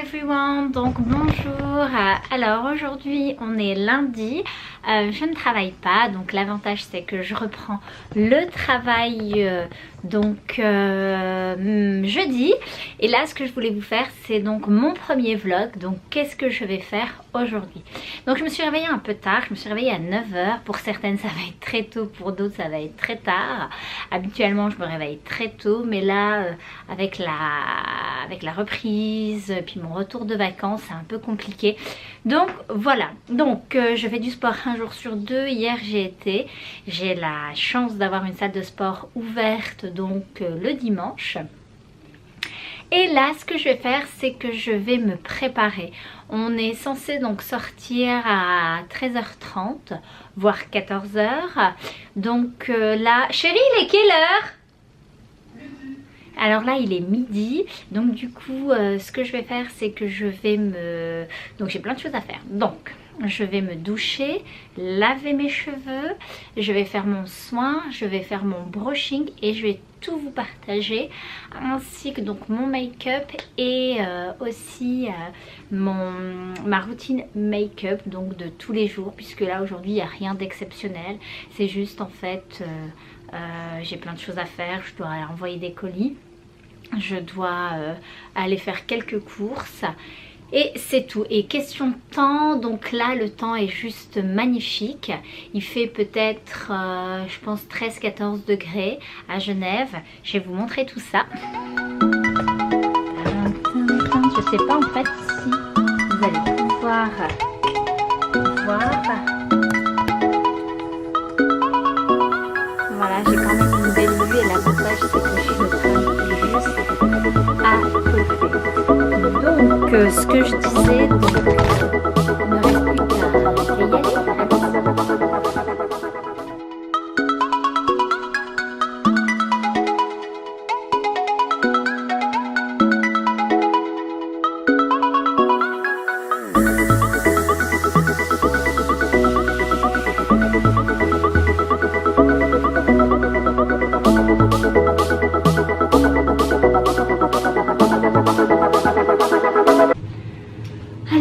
everyone, donc bonjour. Alors aujourd'hui on est lundi, je ne travaille pas, donc l'avantage c'est que je reprends le travail jeudi. Et là ce que je voulais vous faire c'est donc mon premier vlog. Donc qu'est-ce que je vais faire aujourd'hui? Donc je me suis réveillée un peu tard, je me suis réveillée à 9 h. Pour certaines ça va être très tôt, pour d'autres ça va être très tard. Habituellement je me réveille très tôt, mais là avec la reprise puis mon retour de vacances c'est un peu compliqué. Donc voilà, donc je fais du sport un jour sur deux. Hier j'ai la chance d'avoir une salle de sport ouverte donc le dimanche. Et là ce que je vais faire c'est que je vais me préparer. On est censé donc sortir à 13h30 voire 14 h. Donc là, chérie, il est quelle heure? Alors là il est midi, donc du coup ce que je vais faire c'est que je vais donc j'ai plein de choses à faire. Donc je vais me doucher, laver mes cheveux, je vais faire mon soin, je vais faire mon brushing et je vais tout vous partager, ainsi que donc mon make-up et aussi ma routine make-up donc de tous les jours, puisque là aujourd'hui il n'y a rien d'exceptionnel. C'est juste en fait j'ai plein de choses à faire. Je dois envoyer des colis, je dois aller faire quelques courses et c'est tout. Et question de temps, donc là le temps est juste magnifique. Il fait peut-être je pense 13-14 degrés à Genève. Je vais vous montrer tout ça. Je sais pas en fait si vous allez pouvoir voir. Voilà, j'ai quand même une belle vue et l'avantage c'est que j'ai le train juste à côté. Donc ce que je disais, donc, il ne reste plus qu'à y aller.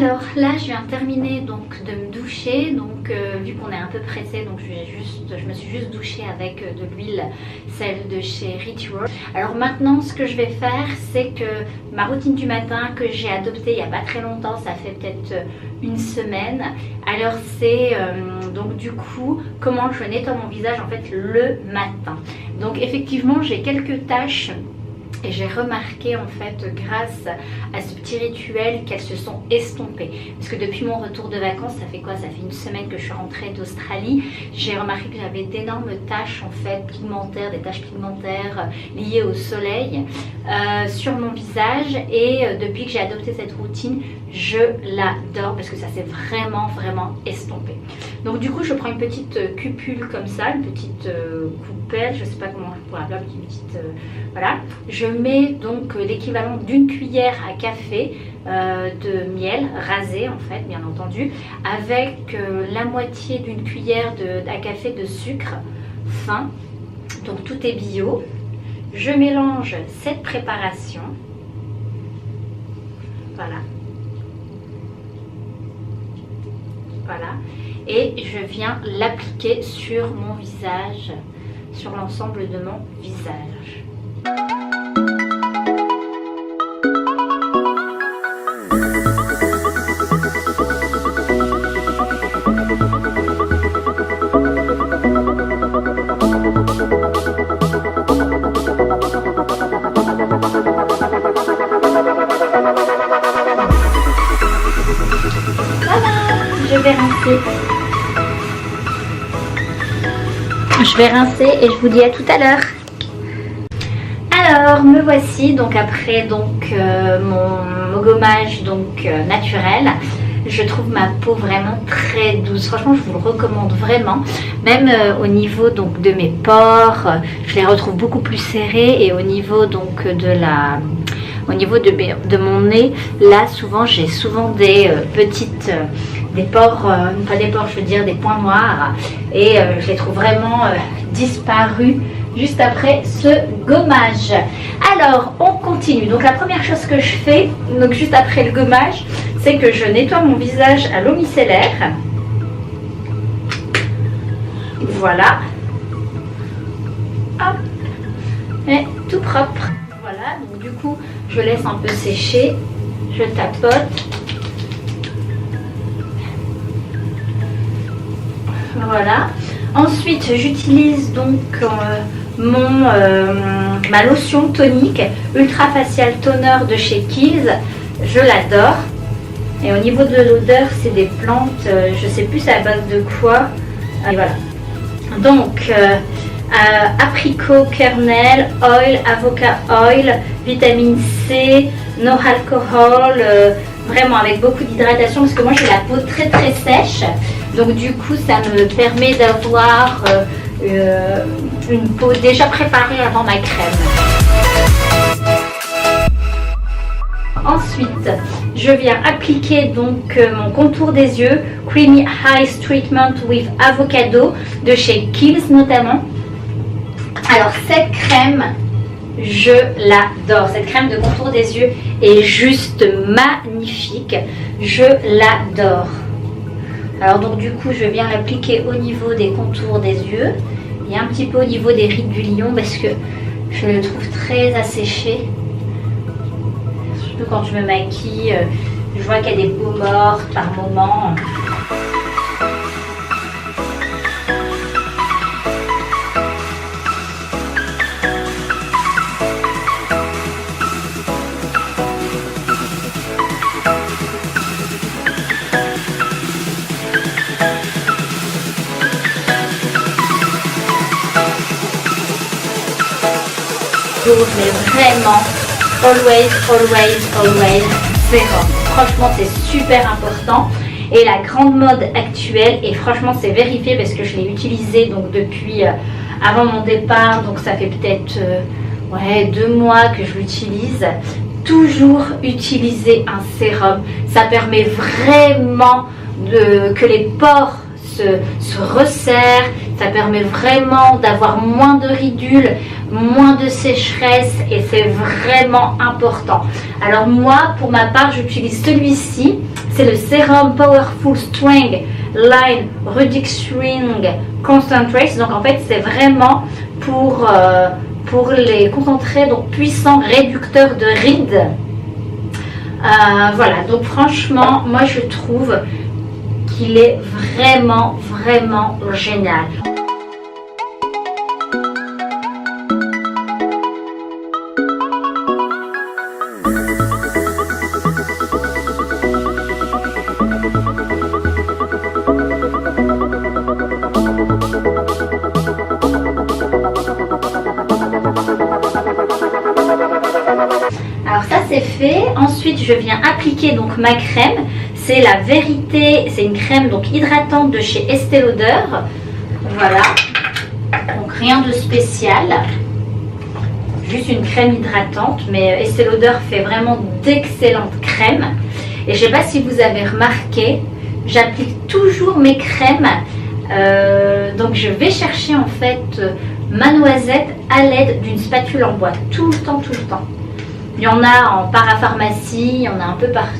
Alors là je viens de terminer donc de me doucher, donc vu qu'on est un peu pressé, donc je me suis juste douchée avec de l'huile, celle de chez Ritual. Alors maintenant ce que je vais faire c'est que ma routine du matin que j'ai adoptée il n'y a pas très longtemps, ça fait peut-être une semaine. Alors c'est donc du coup comment je nettoie mon visage en fait le matin. Donc effectivement j'ai quelques taches. Et j'ai remarqué en fait grâce à ce petit rituel qu'elles se sont estompées. Parce que depuis mon retour de vacances, ça fait quoi? Ça fait une semaine que je suis rentrée d'Australie. J'ai remarqué que j'avais d'énormes taches en fait pigmentaires, des taches pigmentaires liées au soleil sur mon visage. Et depuis que j'ai adopté cette routine, je l'adore parce que ça s'est vraiment estompé. Donc du coup je prends une petite cupule comme ça, une petite coupelle, je sais pas comment je pourrais appeler, une petite voilà. Je mets donc l'équivalent d'une cuillère à café de miel rasé en fait bien entendu, avec la moitié d'une cuillère à café de sucre fin. Donc tout est bio. Je mélange cette préparation, voilà. Voilà, et je viens l'appliquer sur mon visage, sur l'ensemble de mon visage. Je vais rincer et je vous dis à tout à l'heure. Alors me voici donc après donc mon gommage donc naturel. Je trouve ma peau vraiment très douce. Franchement je vous le recommande vraiment. Même au niveau donc de mes pores, je les retrouve beaucoup plus serrés, et au niveau donc de mon nez, là souvent j'ai souvent des petites des pores, pas des pores, je veux dire des points noirs, et je les trouve vraiment disparus juste après ce gommage. Alors, on continue. Donc la première chose que je fais, donc juste après le gommage, c'est que je nettoie mon visage à l'eau micellaire. Voilà. Hop. Et tout propre. Voilà, donc du coup, je laisse un peu sécher. Je tapote. Voilà. Ensuite, j'utilise donc ma lotion tonique Ultra Facial Toner de chez Kiehl's. Je l'adore. Et au niveau de l'odeur, c'est des plantes, je sais plus à base de quoi. Et voilà. Donc, apricot kernel, oil, avocat oil, vitamine C, no alcohol, vraiment avec beaucoup d'hydratation parce que moi j'ai la peau très très sèche. Donc du coup, ça me permet d'avoir une peau déjà préparée avant ma crème. Ensuite, je viens appliquer donc mon contour des yeux Creamy Eyes Treatment with Avocado de chez Kiehl's notamment. Alors cette crème, je l'adore. Cette crème de contour des yeux est juste magnifique. Je l'adore. Alors donc du coup, je viens l'appliquer au niveau des contours des yeux et un petit peu au niveau des rides du lion parce que je le trouve très asséché. Surtout quand je me maquille, je vois qu'il y a des peaux mortes par moment. Mais vraiment, always sérum. Franchement, c'est super important. Et la grande mode actuelle, et franchement, c'est vérifié parce que je l'ai utilisé donc depuis avant mon départ, donc ça fait peut-être 2 mois que je l'utilise. Toujours utiliser un sérum. Ça permet vraiment que les pores se resserrent. Ça permet vraiment d'avoir moins de ridules, moins de sécheresse et c'est vraiment important. Alors moi, pour ma part, j'utilise celui-ci. C'est le Sérum Powerful Strength Line Reducing Concentrate. Donc en fait, c'est vraiment pour les concentrés, donc puissants réducteurs de rides. Voilà, donc franchement, moi je trouve qu'il est vraiment génial. Alors ça c'est fait. Ensuite je viens appliquer donc ma crème. C'est la Vérité, c'est une crème donc hydratante de chez Estée Lauder. Voilà. Donc rien de spécial. Juste une crème hydratante, mais Estée Lauder fait vraiment d'excellentes crèmes. Et je ne sais pas si vous avez remarqué, j'applique toujours mes crèmes. Donc je vais chercher en fait ma noisette à l'aide d'une spatule en bois. Tout le temps. Il y en a en parapharmacie, il y en a un peu partout.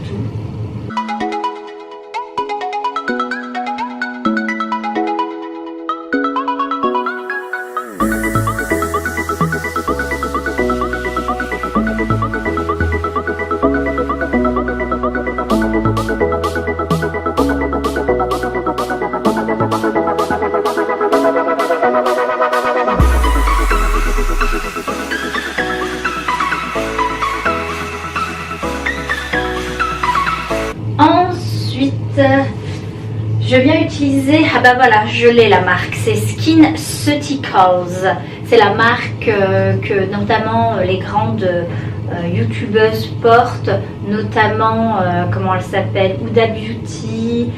Je viens utiliser, ah bah voilà, je l'ai la marque, c'est SkinCeuticals. C'est la marque que notamment les grandes youtubeuses portent, notamment, comment elle s'appelle, Huda Beauty.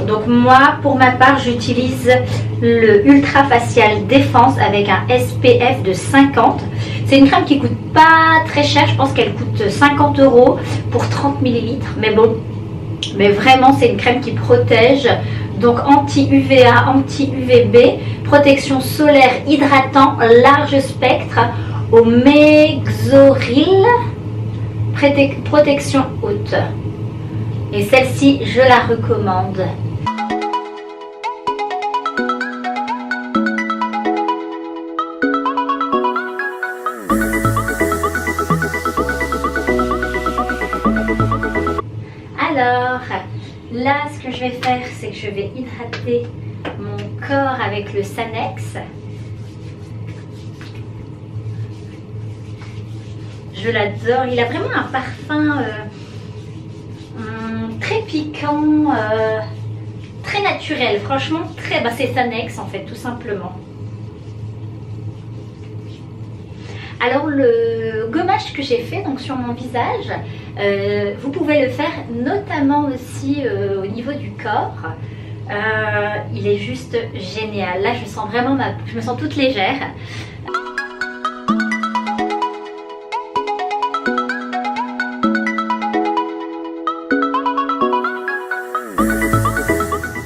Donc moi, pour ma part, j'utilise le Ultra Facial Défense avec un SPF de 50. C'est une crème qui coûte pas très cher, je pense qu'elle coûte 50 € pour 30 ml. Mais bon, mais vraiment c'est une crème qui protège. Donc anti-UVA, anti-UVB, protection solaire hydratant, large spectre, au Mexoril protection haute. Et celle-ci, je la recommande. Alors, là, ce que je vais faire, c'est que je vais hydrater mon corps avec le Sanex. Je l'adore. Il a vraiment un parfum très piquant, très naturel. Franchement, très... Bah, c'est Sanex, en fait, tout simplement. Alors, le gommage que j'ai fait donc sur mon visage, vous pouvez le faire notamment aussi au niveau du corps. Il est juste génial. Là, je sens vraiment je me sens toute légère.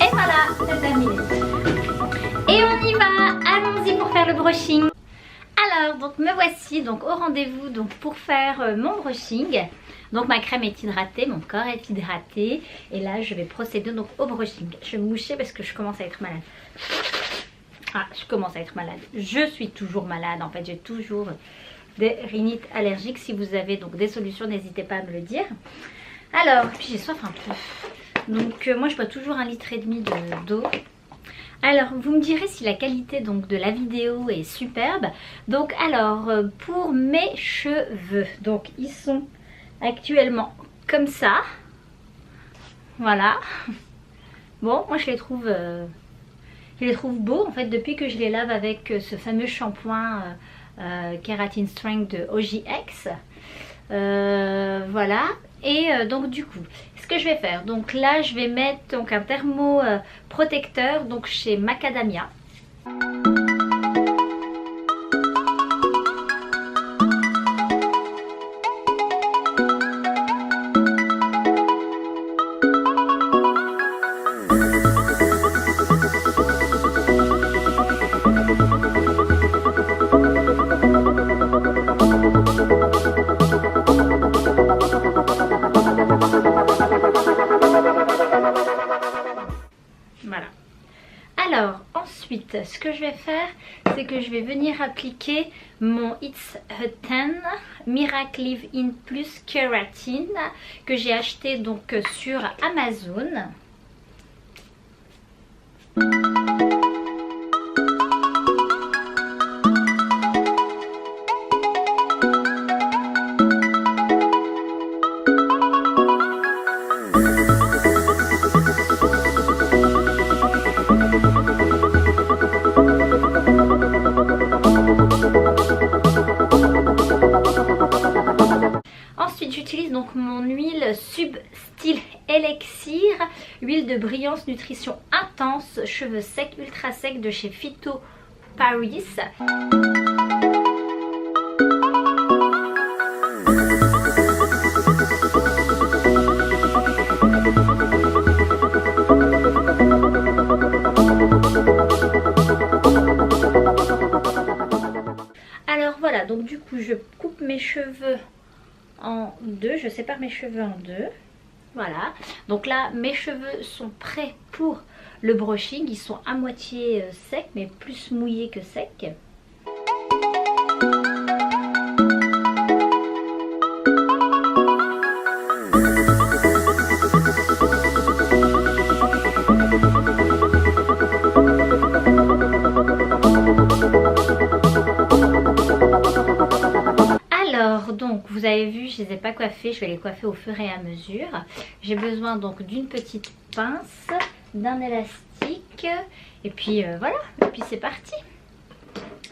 Et voilà, c'est terminé. Et on y va. Allons-y pour faire le brushing. Alors, donc me voici donc au rendez-vous donc pour faire mon brushing. Donc ma crème est hydratée, mon corps est hydraté. Et là, je vais procéder donc au brushing. Je vais me moucher parce que je commence à être malade. Ah, je commence à être malade. Je suis toujours malade. En fait, j'ai toujours des rhinites allergiques. Si vous avez donc des solutions, n'hésitez pas à me le dire. Alors, puis j'ai soif un peu. Donc moi, je bois toujours 1,5 litre d'eau. Alors, vous me direz si la qualité donc de la vidéo est superbe. Donc, alors, pour mes cheveux, donc ils sont actuellement comme ça. Voilà. Bon, moi je les trouve beaux en fait depuis que je les lave avec ce fameux shampoing Keratin Strength de OGX. Voilà. Et donc du coup, ce que je vais faire, donc là je vais mettre donc un thermoprotecteur donc chez Macadamia. Voilà. Alors ensuite, ce que je vais faire, c'est que je vais venir appliquer mon It's a 10 Miracle Leave-In Plus Keratin que j'ai acheté donc sur Amazon. Ensuite, j'utilise donc mon huile Subtil Elixir, huile de brillance nutrition intense, cheveux secs, ultra secs de chez Phyto Paris. Alors voilà, donc du coup je coupe mes cheveux en deux, je sépare mes cheveux en deux. Voilà, donc là mes cheveux sont prêts pour le brushing, ils sont à moitié secs mais plus mouillés que secs. Alors donc vous avez vu, je ne les ai pas coiffés, je vais les coiffer au fur et à mesure. J'ai besoin donc d'une petite pince, d'un élastique et puis voilà, et puis c'est parti.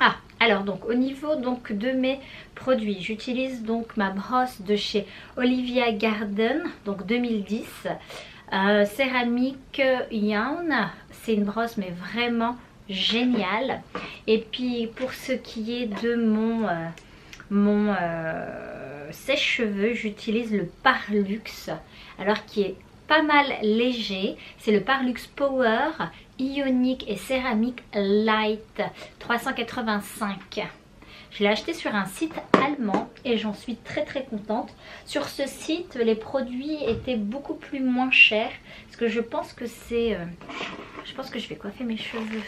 Ah, alors donc au niveau donc de mes produits, j'utilise donc ma brosse de chez Olivia Garden, donc 2010, céramique Yarn. C'est une brosse mais vraiment géniale. Et puis pour ce qui est de mon sèche-cheveux, j'utilise le Parlux, alors qui est pas mal léger. C'est le Parlux Power ionique et céramique light 385. Je l'ai acheté sur un site allemand et j'en suis très contente. Sur ce site, les produits étaient beaucoup plus moins chers. Parce que je pense que c'est... je pense que je vais coiffer mes cheveux.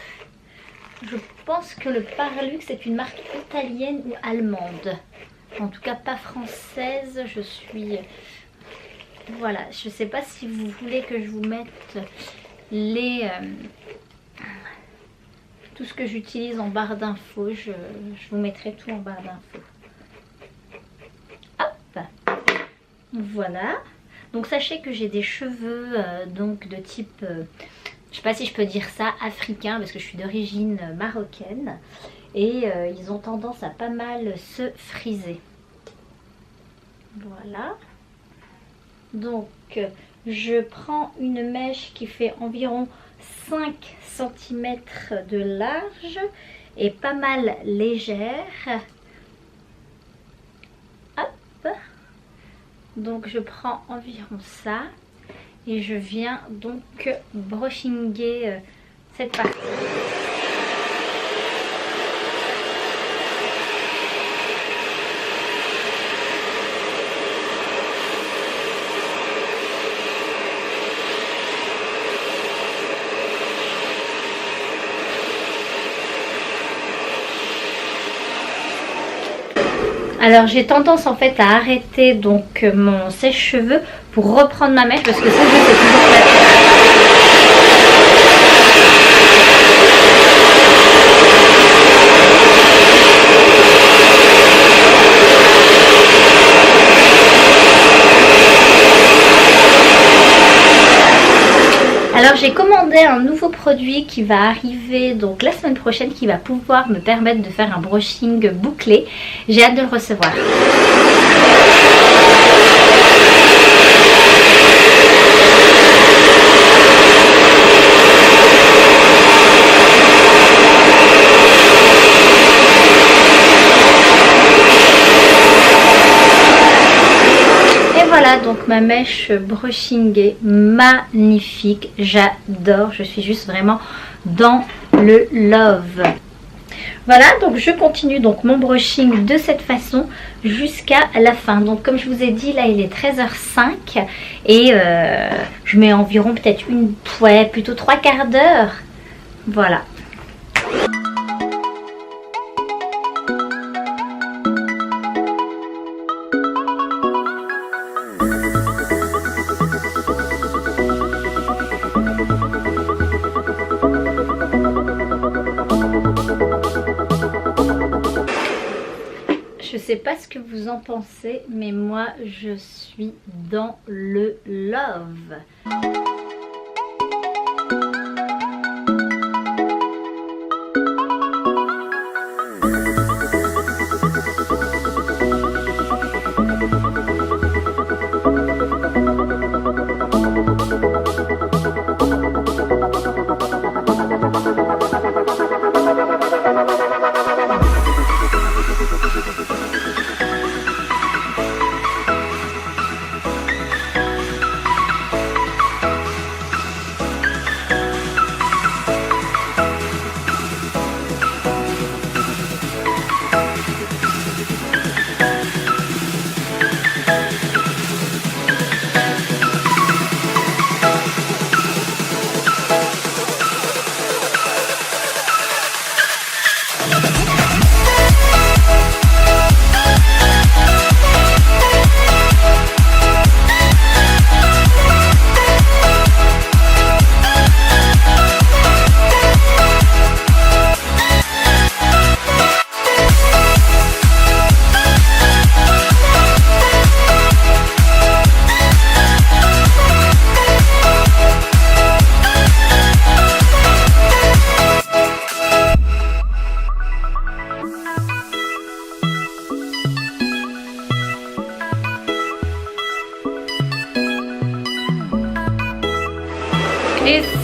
Je pense que le Parlux est une marque italienne ou allemande. En tout cas pas française. Je suis... Voilà, je ne sais pas si vous voulez que je vous mette les... tout ce que j'utilise en barre d'infos. Je vous mettrai tout en barre d'infos. Hop, voilà. Donc sachez que j'ai des cheveux donc de type... je sais pas si je peux dire ça, africain, parce que je suis d'origine marocaine. Et ils ont tendance à pas mal se friser. Voilà. Donc je prends une mèche qui fait environ 5 cm de large et pas mal légère. Hop. Donc je prends environ ça. Et je viens donc brushinguer cette partie. Alors j'ai tendance en fait à arrêter donc mon sèche-cheveux pour reprendre ma mèche parce que ça c'est toujours pas... Alors j'ai commandé un nouveau produit qui va arriver donc la semaine prochaine, qui va pouvoir me permettre de faire un brushing bouclé. J'ai hâte de le recevoir. Voilà donc ma mèche brushing est magnifique, j'adore, je suis juste vraiment dans le love. Voilà, donc je continue donc mon brushing de cette façon jusqu'à la fin. Donc comme je vous ai dit, là il est 13h05 et je mets environ peut-être plutôt 3/4 d'heure. Voilà. Je sais pas ce que vous en pensez, mais moi je suis dans le love.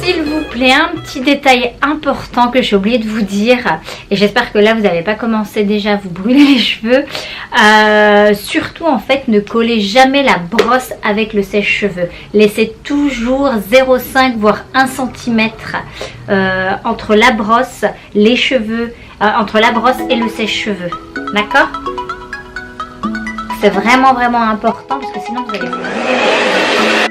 S'il vous plaît, un petit détail important que j'ai oublié de vous dire, et j'espère que là vous n'avez pas commencé déjà à vous brûler les cheveux. Surtout en fait, ne collez jamais la brosse avec le sèche-cheveux. Laissez toujours 0,5 voire 1 cm entre la brosse, les cheveux, entre la brosse et le sèche-cheveux. D'accord? C'est vraiment important parce que sinon vous allez vous brûler les cheveux.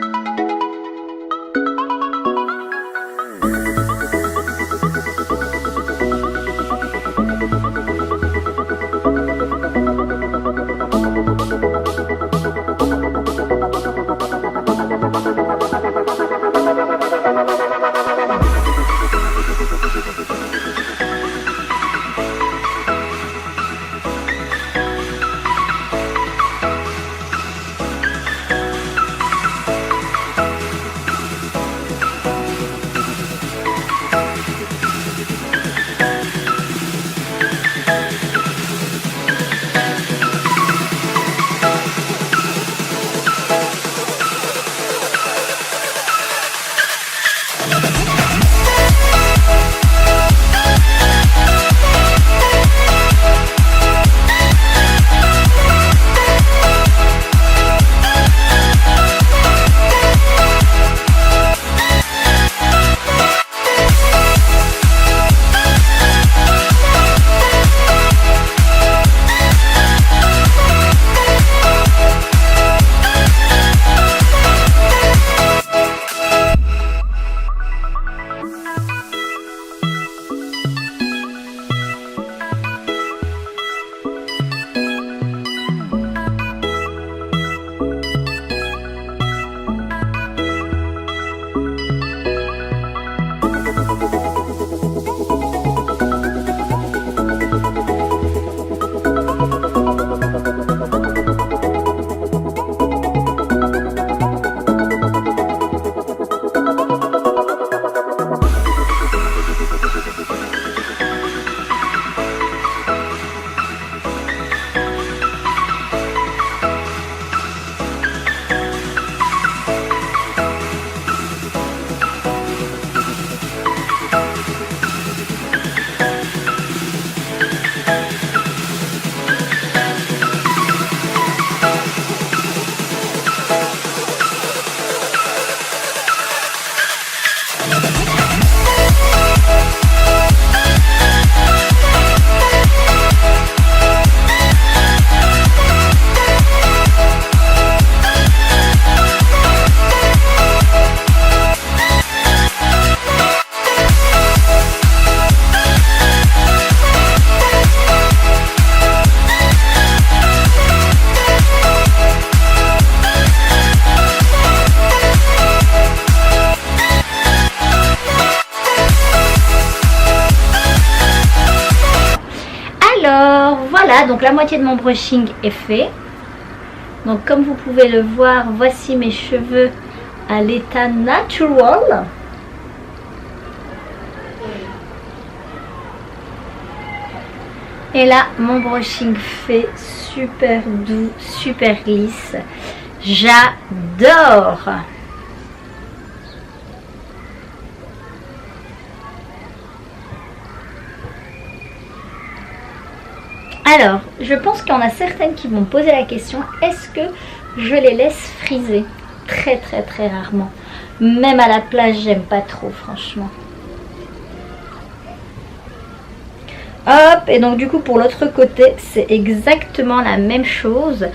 Alors voilà, donc la moitié de mon brushing est fait. Donc comme vous pouvez le voir, voici mes cheveux à l'état natural. Et là, mon brushing fait super doux, super lisse. J'adore! Alors, je pense qu'il y en a certaines qui vont me poser la question, est-ce que je les laisse friser? Très rarement. Même à la plage, j'aime pas trop, franchement. Hop, et donc du coup pour l'autre côté, c'est exactement la même chose.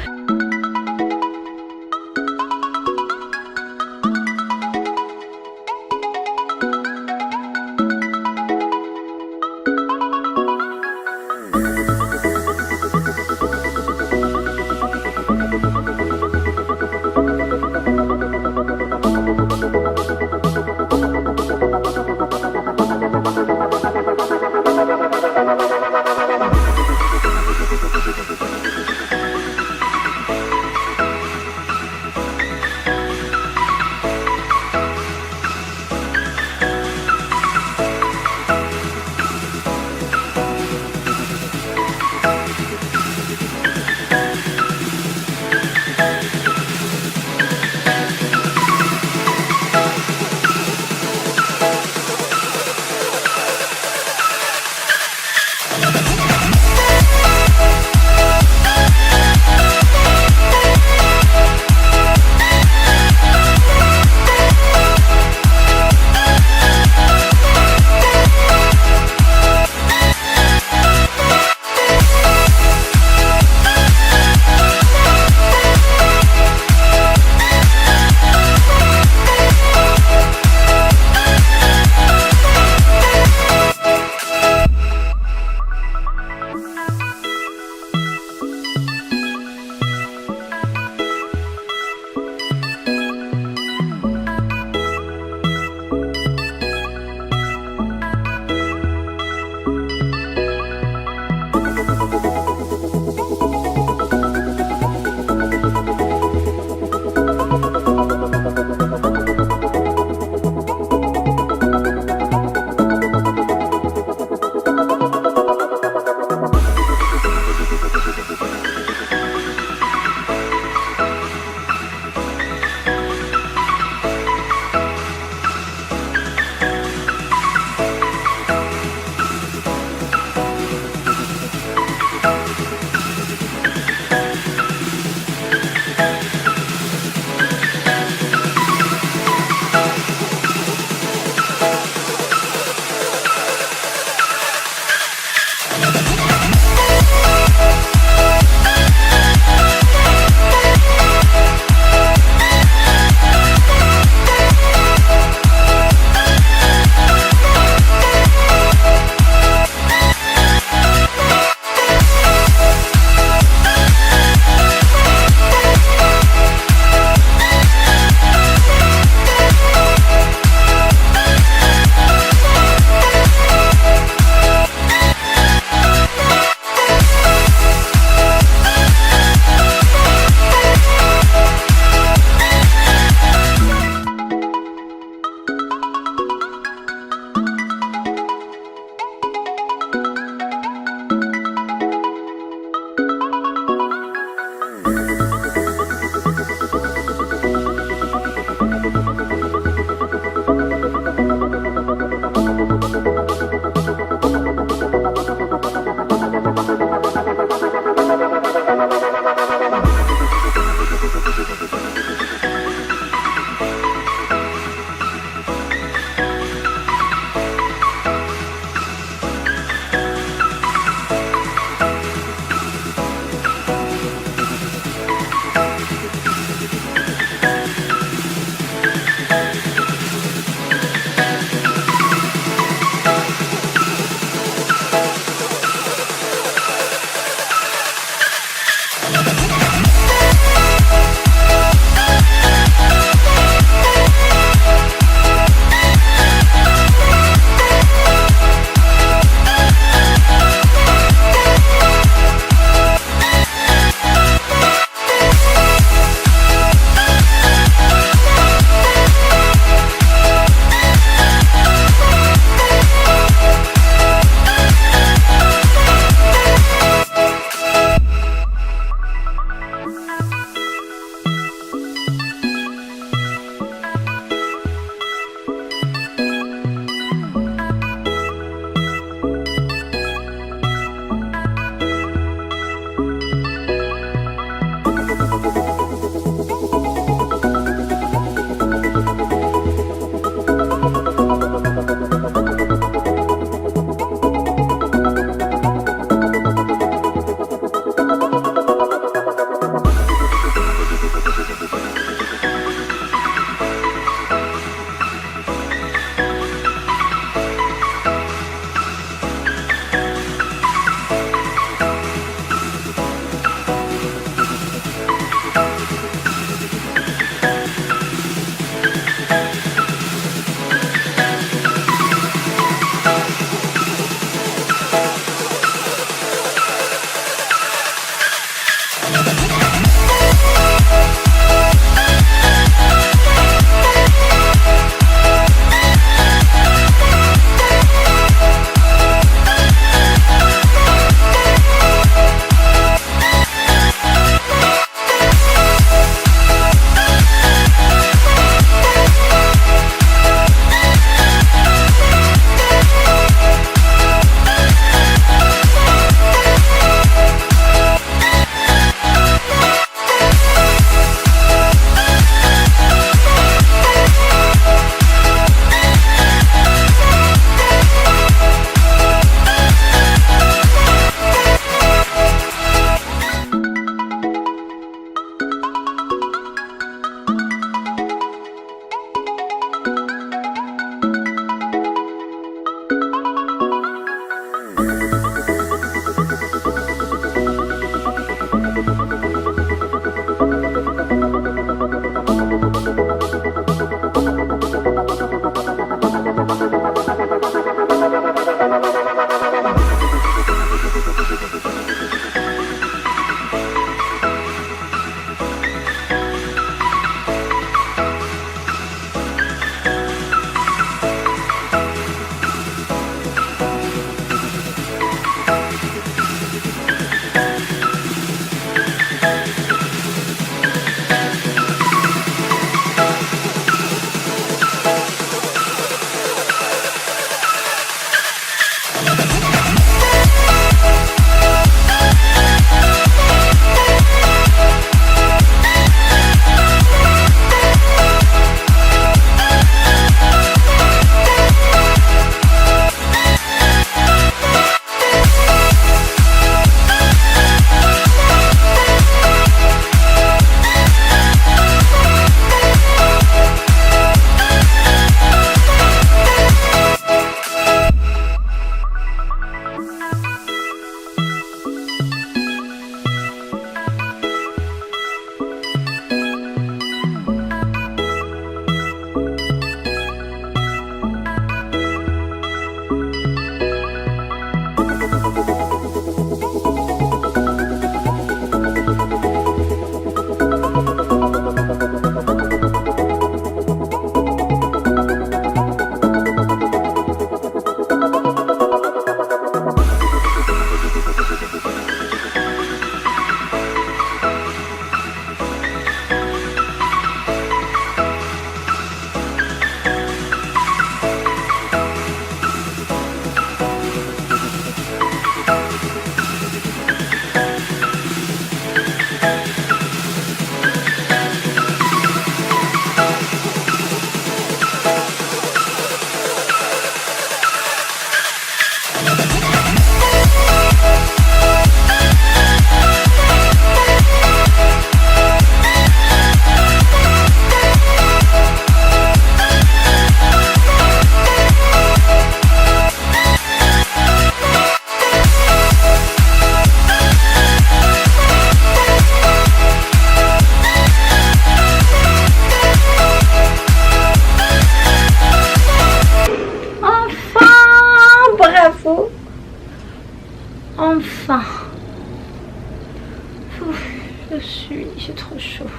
j'ai trop chaud.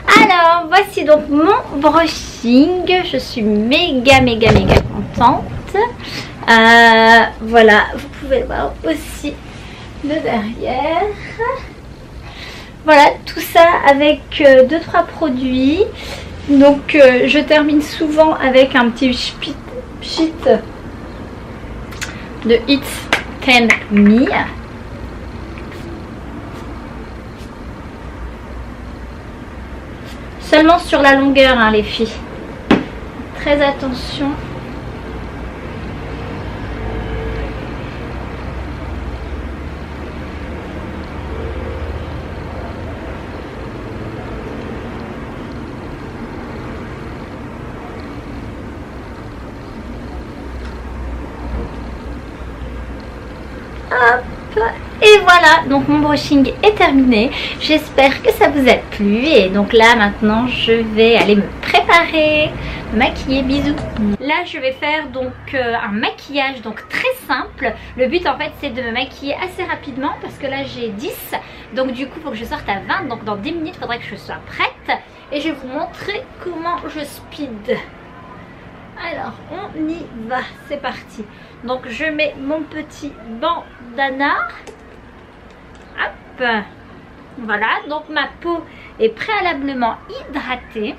Alors voici donc mon brushing. Je suis méga contente. Voilà, vous pouvez voir aussi de derrière. Voilà, tout ça avec 2-3 produits. Donc je termine souvent avec un petit sheet de It's 10 Me. Seulement sur la longueur, hein, les filles. Très attention. Hop. Et voilà, donc mon brushing est terminé. J'espère que ça vous a plu. Et donc là maintenant je vais aller me préparer, me maquiller. Bisous. Là je vais faire donc un maquillage donc très simple. Le but en fait c'est de me maquiller assez rapidement parce que là j'ai 10. Donc du coup il faut que je sorte à 20. Donc dans 10 minutes il faudrait que je sois prête. Et je vais vous montrer comment je speed. Alors on y va, c'est parti. Donc je mets mon petit bandana. Hop. Voilà, donc ma peau est préalablement hydratée.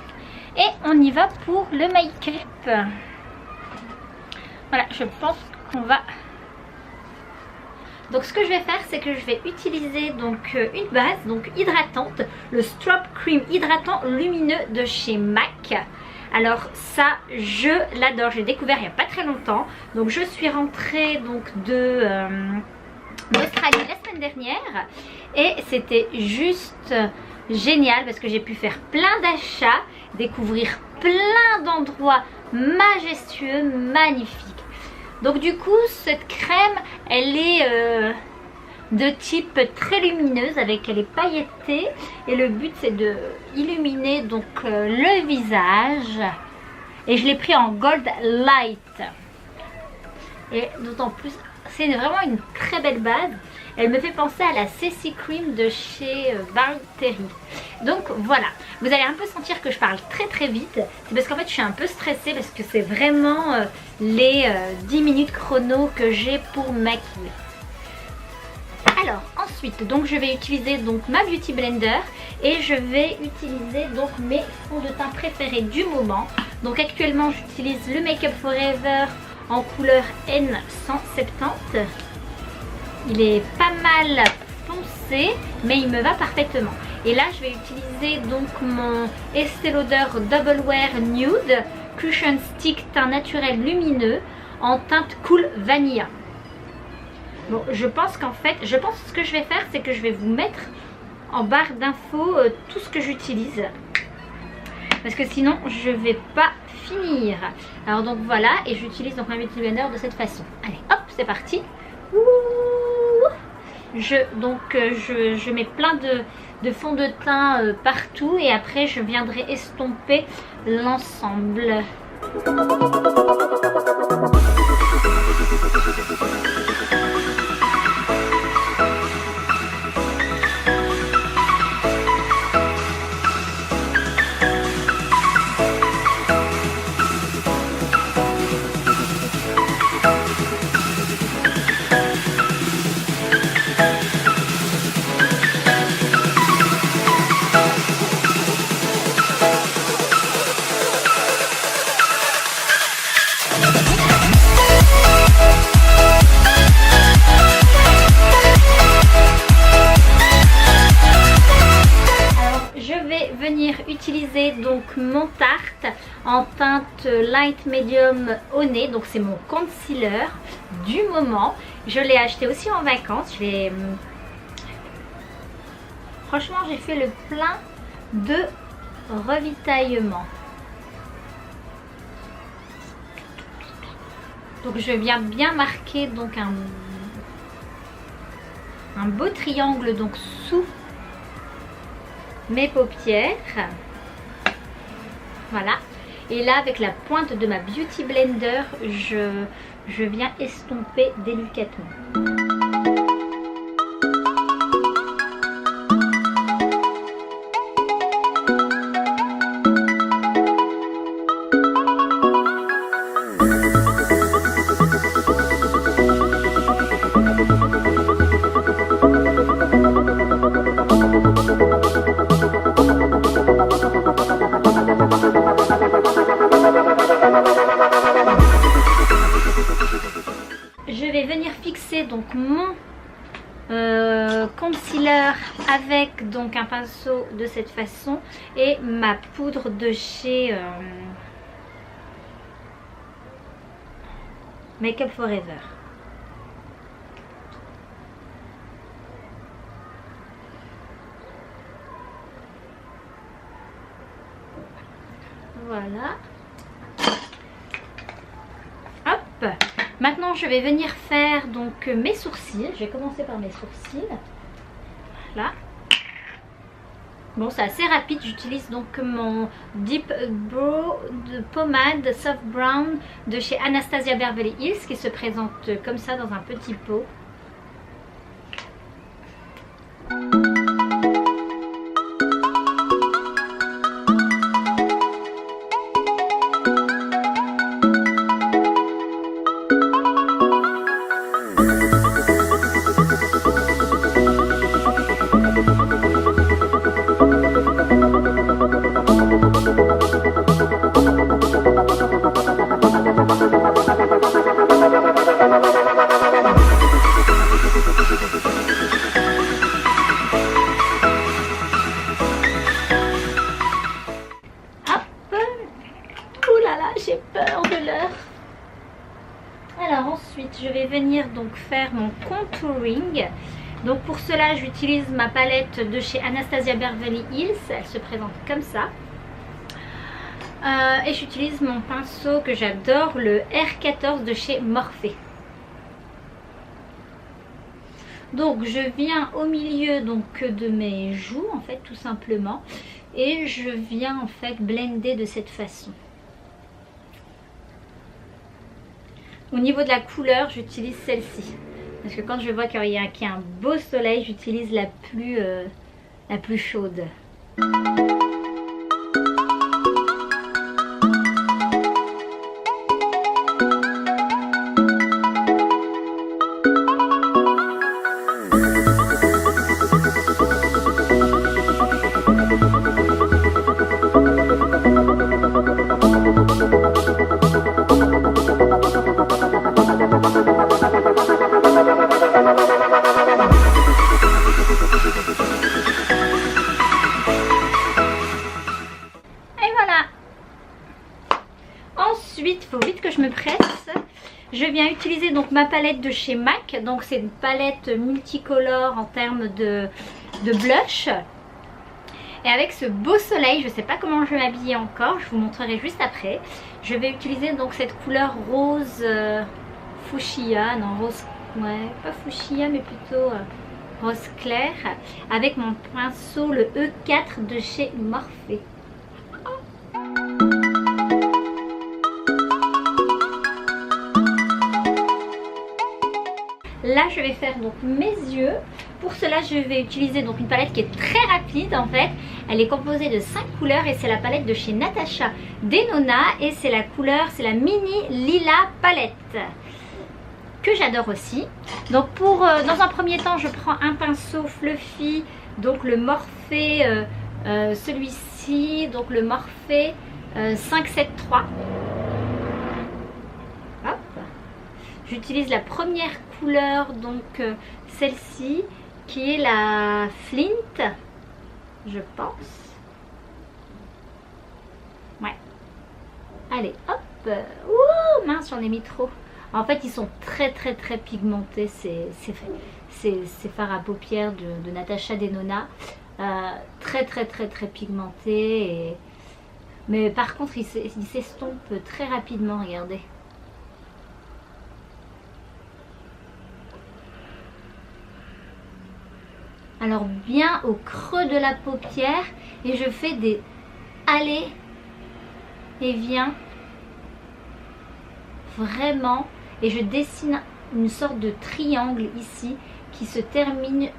Et on y va pour le make-up. Voilà, je pense qu'on va... Donc ce que je vais faire, c'est que je vais utiliser donc une base donc hydratante. Le Strop Cream hydratant lumineux de chez MAC. Alors ça, je l'adore, j'ai découvert il n'y a pas très longtemps. Donc je suis rentrée donc d'Australie la semaine dernière. Et c'était juste génial parce que j'ai pu faire plein d'achats, découvrir plein d'endroits majestueux, magnifiques. Donc du coup, cette crème, elle est de type très lumineuse, avec elle est pailletée. Et le but c'est de illuminer donc le visage. Et je l'ai pris en Gold Light. Et d'autant plus, c'est vraiment une très belle base. Elle me fait penser à la CC Cream de chez Valtteri. Donc voilà, vous allez un peu sentir que je parle très vite. C'est parce qu'en fait je suis un peu stressée parce que c'est vraiment les 10 minutes chrono que j'ai pour maquiller. Alors ensuite, donc je vais utiliser donc ma Beauty Blender et je vais utiliser donc mes fonds de teint préférés du moment. Donc actuellement j'utilise le Make Up Forever en couleur N170. Il est pas mal foncé mais il me va parfaitement. Et là je vais utiliser donc mon Estée Lauder Double Wear Nude Cushion Stick teint naturel lumineux en teinte Cool Vanilla. Bon, je pense que ce que je vais faire, c'est que je vais vous mettre en barre d'infos tout ce que j'utilise. Parce que sinon, je vais pas finir. Alors donc voilà, et j'utilise donc ma Beauty Blender de cette façon. Allez, hop, c'est parti. Je mets plein de fond de teint partout et après je viendrai estomper l'ensemble. Donc mon Tarte en teinte light medium au nez, donc c'est mon concealer du moment. Je l'ai acheté aussi en vacances. Franchement j'ai fait le plein de ravitaillement. Donc je viens bien marquer donc un beau triangle donc sous mes paupières. Voilà, et là avec la pointe de ma Beauty Blender, je viens estomper délicatement. donc un pinceau de cette façon et ma poudre de chez Make Up For Ever. Voilà. Hop. Maintenant, je vais venir faire donc mes sourcils. Je vais commencer par mes sourcils. Voilà. Bon, c'est assez rapide. J'utilise donc mon Deep Brow de pommade Soft Brown de chez Anastasia Beverly Hills qui se présente comme ça dans un petit pot. J'ai peur de l'heure. Alors ensuite je vais venir donc faire mon contouring. Donc pour cela j'utilise ma palette de chez Anastasia Beverly Hills. Elle se présente comme ça. Et j'utilise mon pinceau que j'adore, le R14 de chez Morphe. Donc je viens au milieu donc de mes joues en fait tout simplement. Et je viens en fait blender de cette façon. Au niveau de la couleur, j'utilise celle-ci. Parce que quand je vois qu'il y a un beau soleil, j'utilise la plus chaude. Ensuite, il faut vite que je me presse. Je viens utiliser donc ma palette de chez MAC. Donc c'est une palette multicolore en termes de blush. Et avec ce beau soleil, je ne sais pas comment je vais m'habiller encore. Je vous montrerai juste après. Je vais utiliser donc cette couleur rose fuchsia. Non, rose, ouais, pas fuchsia mais plutôt rose clair. Avec mon pinceau, le E4 de chez Morphe. Là je vais faire donc mes yeux. Pour cela je vais utiliser donc une palette qui est très rapide en fait. Elle est composée de 5 couleurs et c'est la palette de chez Natasha Denona. Et c'est la couleur, c'est la mini lila palette que j'adore aussi. Donc dans un premier temps je prends un pinceau fluffy. Donc le Morphe, celui-ci, donc le Morphe 573. Hop. J'utilise la première couleur, donc celle-ci, qui est la Flint, je pense. Ouais. Allez, hop. Ouh, mince, j'en ai mis trop. En fait, ils sont très pigmentés, ces fards à paupières de Natasha Denona. Très pigmentés. Mais par contre, ils s'estompent très rapidement, regardez. Alors bien au creux de la paupière et je fais des allées et viens vraiment et je dessine une sorte de triangle ici qui se termine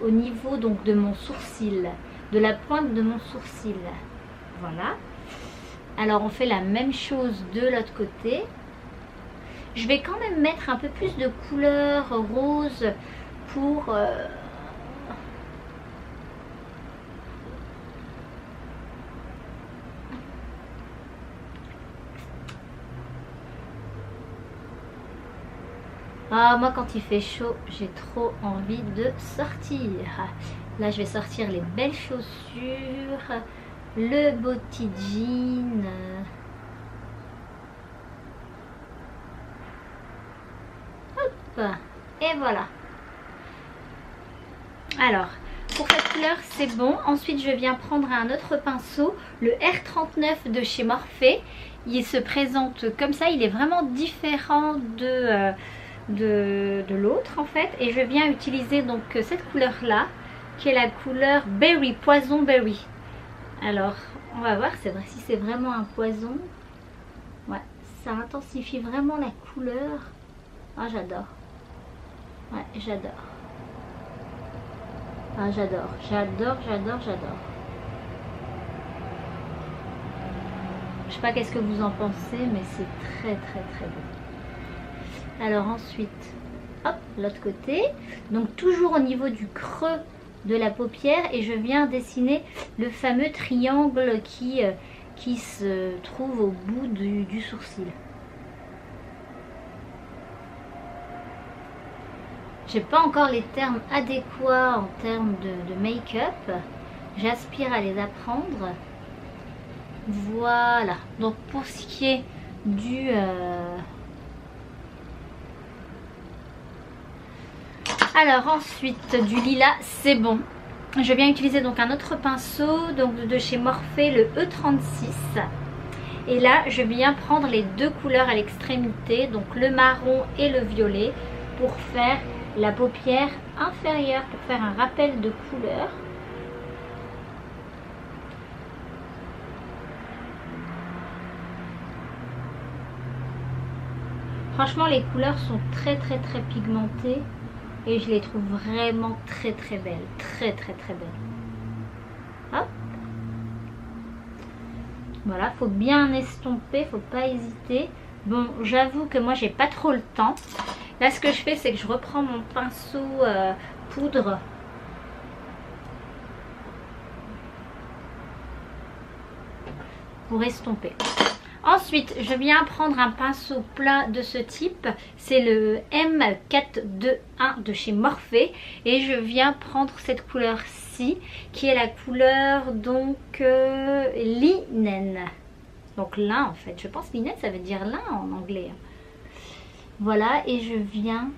au niveau donc de mon sourcil, de la pointe de mon sourcil. Voilà. Alors on fait la même chose de l'autre côté. Je vais quand même mettre un peu plus de couleur rose pour ah, moi quand il fait chaud, j'ai trop envie de sortir. Là, je vais sortir les belles chaussures, le beau petit jean. Hop, et voilà. Alors, pour cette couleur, c'est bon. Ensuite, je viens prendre un autre pinceau, le R39 de chez Morphe. Il se présente comme ça. Il est vraiment différent de l'autre, en fait. Et je viens utiliser donc cette couleur-là, qui est la couleur Berry, Poison Berry. Alors, on va voir si c'est vraiment un poison. Ouais, ça intensifie vraiment la couleur. Ah, j'adore. Ouais, j'adore. Ah, j'adore, j'adore, j'adore, j'adore. Je sais pas qu'est-ce que vous en pensez, mais c'est très, très, très beau. Alors ensuite, hop, l'autre côté. Donc toujours au niveau du creux de la paupière. Et je viens dessiner le fameux triangle qui se trouve au bout du sourcil. J'ai pas encore les termes adéquats en termes de make-up. J'aspire à les apprendre. Voilà. Donc pour ce qui est du... Alors ensuite du lilas, c'est bon. Je viens utiliser donc un autre pinceau donc de chez Morphe, le E36. Et là, je viens prendre les deux couleurs à l'extrémité, donc le marron et le violet, pour faire la paupière inférieure, pour faire un rappel de couleur. Franchement, les couleurs sont très très très pigmentées et je les trouve vraiment très très belles, très très très belles. Hop. Voilà, faut bien estomper, faut pas hésiter. Bon, j'avoue que moi j'ai pas trop le temps. Là, ce que je fais, c'est que je reprends mon pinceau poudre. Pour estomper. Ensuite, je viens prendre un pinceau plat de ce type. C'est le M421 de chez Morphe. Et je viens prendre cette couleur-ci, qui est la couleur donc linen. Donc lin en fait. Je pense linen, ça veut dire lin en anglais. Voilà, et je viens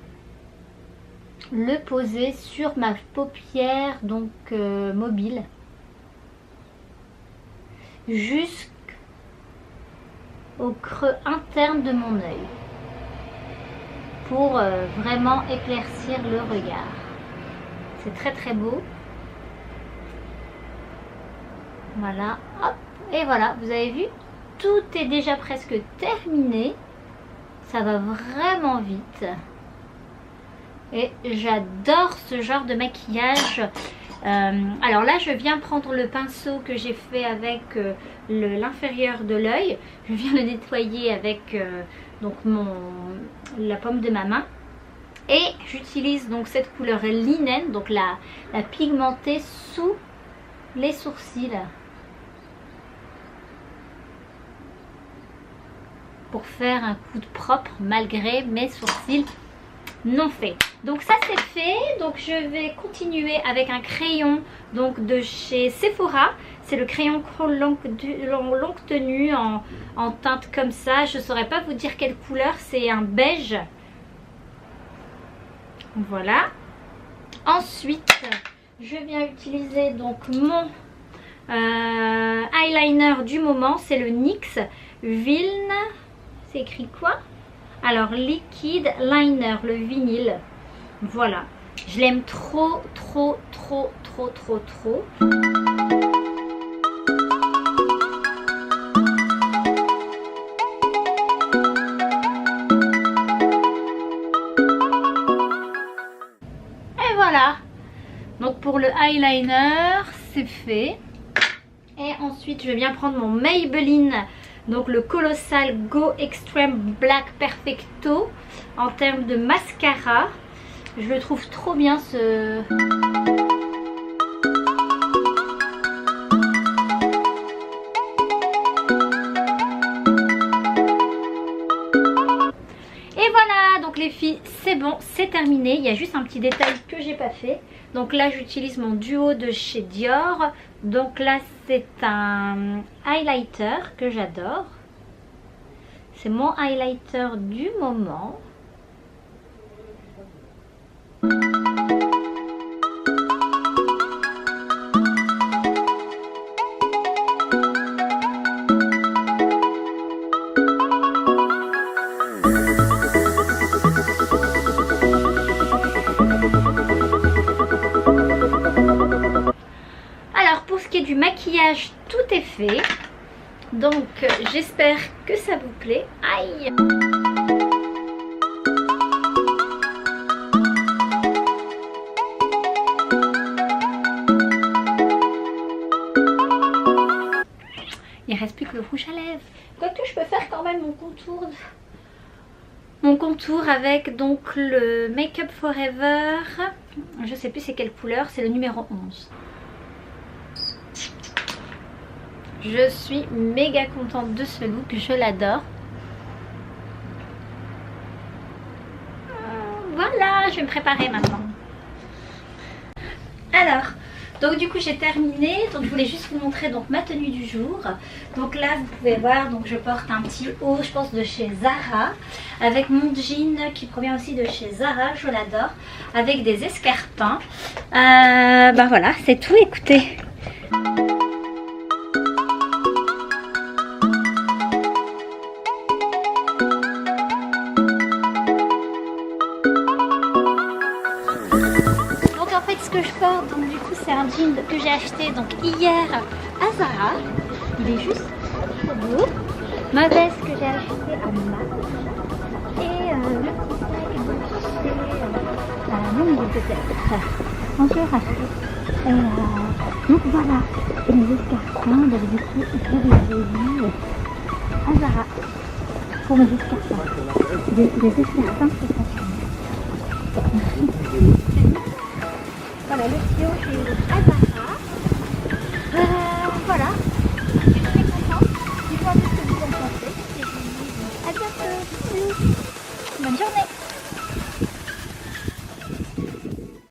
le poser sur ma paupière donc mobile. Jusqu'au creux interne de mon œil. Pour vraiment éclaircir le regard. C'est très très beau. Voilà, hop, et voilà, vous avez vu, tout est déjà presque terminé. Ça va vraiment vite. Et j'adore ce genre de maquillage. Alors là, je viens prendre le pinceau que j'ai fait avec l'inférieur de l'œil. Je viens le nettoyer avec donc la paume de ma main. Et j'utilise donc cette couleur linen, donc la pigmentée sous les sourcils. Pour faire un coup de propre malgré mes sourcils non faits. Donc ça c'est fait. Donc je vais continuer avec un crayon donc de chez Sephora. C'est le crayon longue tenue en teinte comme ça. Je ne saurais pas vous dire quelle couleur. C'est un beige. Voilà. Ensuite, je viens utiliser donc mon eyeliner du moment. C'est le NYX Vilne. C'est écrit quoi? Alors liquide liner, le vinyle. Voilà, je l'aime trop trop trop trop trop trop. Et voilà, donc pour le eyeliner c'est fait. Et ensuite je viens prendre mon Maybelline, donc le Colossal Go Extreme Black Perfecto en termes de mascara. Je le trouve trop bien ce... Et voilà, donc les filles, c'est bon, c'est terminé. Il y a juste un petit détail que j'ai pas fait. Donc là j'utilise mon duo de chez Dior. Donc là c'est un highlighter que j'adore. C'est mon highlighter du moment. Alors pour ce qui est du maquillage, tout est fait. Donc j'espère que ça vous plaît. Aïe! Il reste plus que le rouge à lèvres. Quoique je peux faire quand même mon contour avec donc le Make Up Forever. Je sais plus c'est quelle couleur, c'est le numéro 11. Je suis méga contente de ce look, je l'adore. Voilà, je vais me préparer maintenant. Alors, donc du coup j'ai terminé. Donc je voulais juste vous montrer donc ma tenue du jour. Donc là vous pouvez voir, donc je porte un petit haut, je pense de chez Zara, avec mon jean qui provient aussi de chez Zara, je l'adore, avec des escarpins. Bah voilà, c'est tout, écoutez. Ce que je porte, donc du coup c'est un jean que j'ai acheté donc hier à Zara. Il est juste trop beau. Ma veste que j'ai acheté à Mac. Et le petit sac de chez Londres peut-être. On s'est racheté. Donc voilà. Et les escarpins, donc du coup je les ai vus à Zara pour mes escarpins. Des escarpins c'est pas. Voilà, le stylo est à Zara. Voilà, je suis très contente. Dites-moi ce que vous en pensez. À bientôt. Bonne journée.